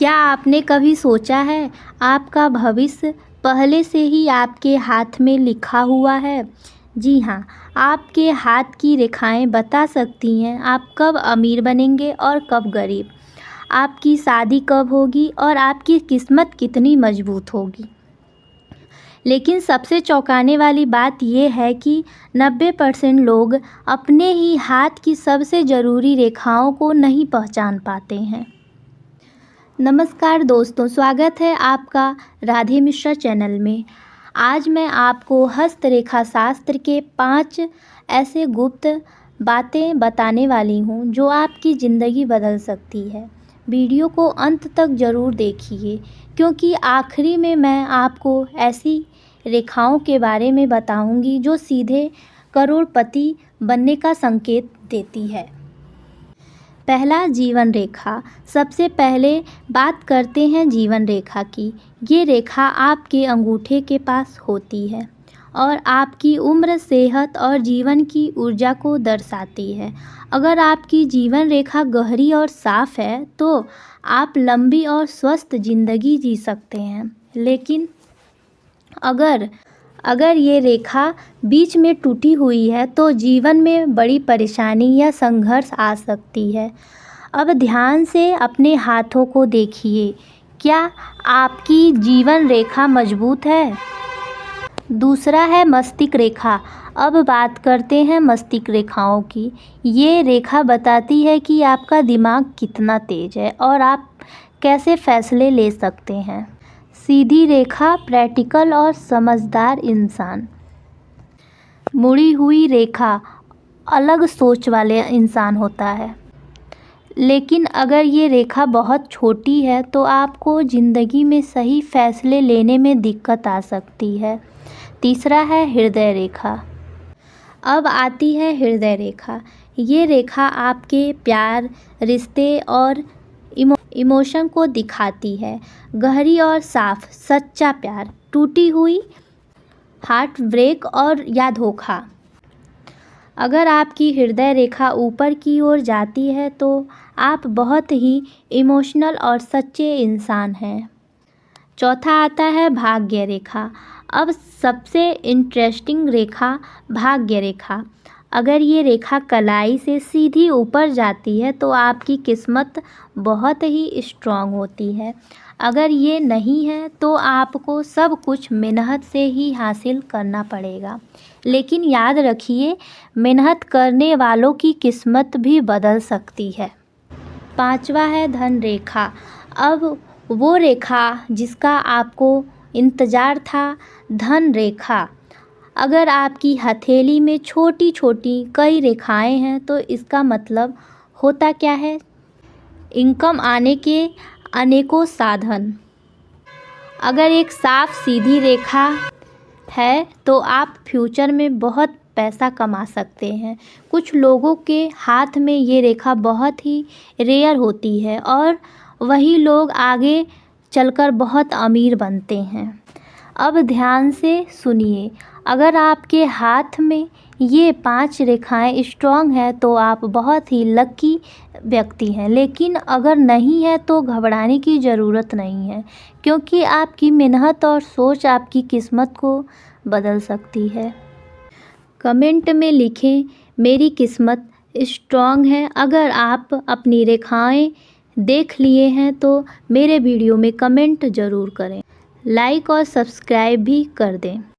क्या आपने कभी सोचा है आपका भविष्य पहले से ही आपके हाथ में लिखा हुआ है? जी हाँ, आपके हाथ की रेखाएं बता सकती हैं आप कब अमीर बनेंगे और कब गरीब, आपकी शादी कब होगी और आपकी किस्मत कितनी मजबूत होगी। लेकिन सबसे चौंकाने वाली बात यह है कि 90% लोग अपने ही हाथ की सबसे ज़रूरी रेखाओं को नहीं पहचान पाते हैं। नमस्कार दोस्तों, स्वागत है आपका राधे मिश्रा चैनल में। आज मैं आपको हस्तरेखा शास्त्र के 5 ऐसे गुप्त बातें बताने वाली हूँ जो आपकी ज़िंदगी बदल सकती है। वीडियो को अंत तक ज़रूर देखिए, क्योंकि आखिरी में मैं आपको ऐसी रेखाओं के बारे में बताऊंगी जो सीधे करोड़पति बनने का संकेत देती है। पहला, जीवन रेखा। सबसे पहले बात करते हैं जीवन रेखा की। ये रेखा आपके अंगूठे के पास होती है और आपकी उम्र, सेहत और जीवन की ऊर्जा को दर्शाती है। अगर आपकी जीवन रेखा गहरी और साफ है तो आप लंबी और स्वस्थ ज़िंदगी जी सकते हैं। लेकिन अगर ये रेखा बीच में टूटी हुई है तो जीवन में बड़ी परेशानी या संघर्ष आ सकती है। अब ध्यान से अपने हाथों को देखिए, क्या आपकी जीवन रेखा मजबूत है? दूसरा है मस्तिष्क रेखा। अब बात करते हैं मस्तिष्क रेखाओं की। ये रेखा बताती है कि आपका दिमाग कितना तेज है और आप कैसे फैसले ले सकते हैं। सीधी रेखा, प्रैक्टिकल और समझदार इंसान। मुड़ी हुई रेखा, अलग सोच वाले इंसान होता है। लेकिन अगर ये रेखा बहुत छोटी है तो आपको ज़िंदगी में सही फैसले लेने में दिक्कत आ सकती है। तीसरा है हृदय रेखा। अब आती है हृदय रेखा। ये रेखा आपके प्यार, रिश्ते और इमोशन को दिखाती है। गहरी और साफ, सच्चा प्यार, टूटी हुई हार्ट ब्रेक और या धोखा। अगर आपकी हृदय रेखा ऊपर की ओर जाती है तो आप बहुत ही इमोशनल और सच्चे इंसान हैं। चौथा आता है भाग्य रेखा। अब सबसे इंटरेस्टिंग रेखा, भाग्य रेखा। अगर ये रेखा कलाई से सीधी ऊपर जाती है तो आपकी किस्मत बहुत ही स्ट्रांग होती है। अगर ये नहीं है तो आपको सब कुछ मेहनत से ही हासिल करना पड़ेगा। लेकिन याद रखिए, मेहनत करने वालों की किस्मत भी बदल सकती है। पांचवा है धन रेखा। अब वो रेखा जिसका आपको इंतज़ार था, धन रेखा। अगर आपकी हथेली में छोटी छोटी कई रेखाएं हैं तो इसका मतलब होता क्या है? इनकम आने के अनेकों साधन। अगर एक साफ सीधी रेखा है तो आप फ्यूचर में बहुत पैसा कमा सकते हैं। कुछ लोगों के हाथ में ये रेखा बहुत ही रेयर होती है और वही लोग आगे चलकर बहुत अमीर बनते हैं। अब ध्यान से सुनिए, अगर आपके हाथ में ये 5 रेखाएं स्ट्रॉन्ग है तो आप बहुत ही लकी व्यक्ति हैं। लेकिन अगर नहीं है तो घबराने की ज़रूरत नहीं है, क्योंकि आपकी मेहनत और सोच आपकी किस्मत को बदल सकती है। कमेंट में लिखें, मेरी किस्मत स्ट्रॉन्ग है। अगर आप अपनी रेखाएं देख लिए हैं तो मेरे वीडियो में कमेंट ज़रूर करें, लाइक और सब्सक्राइब भी कर दें।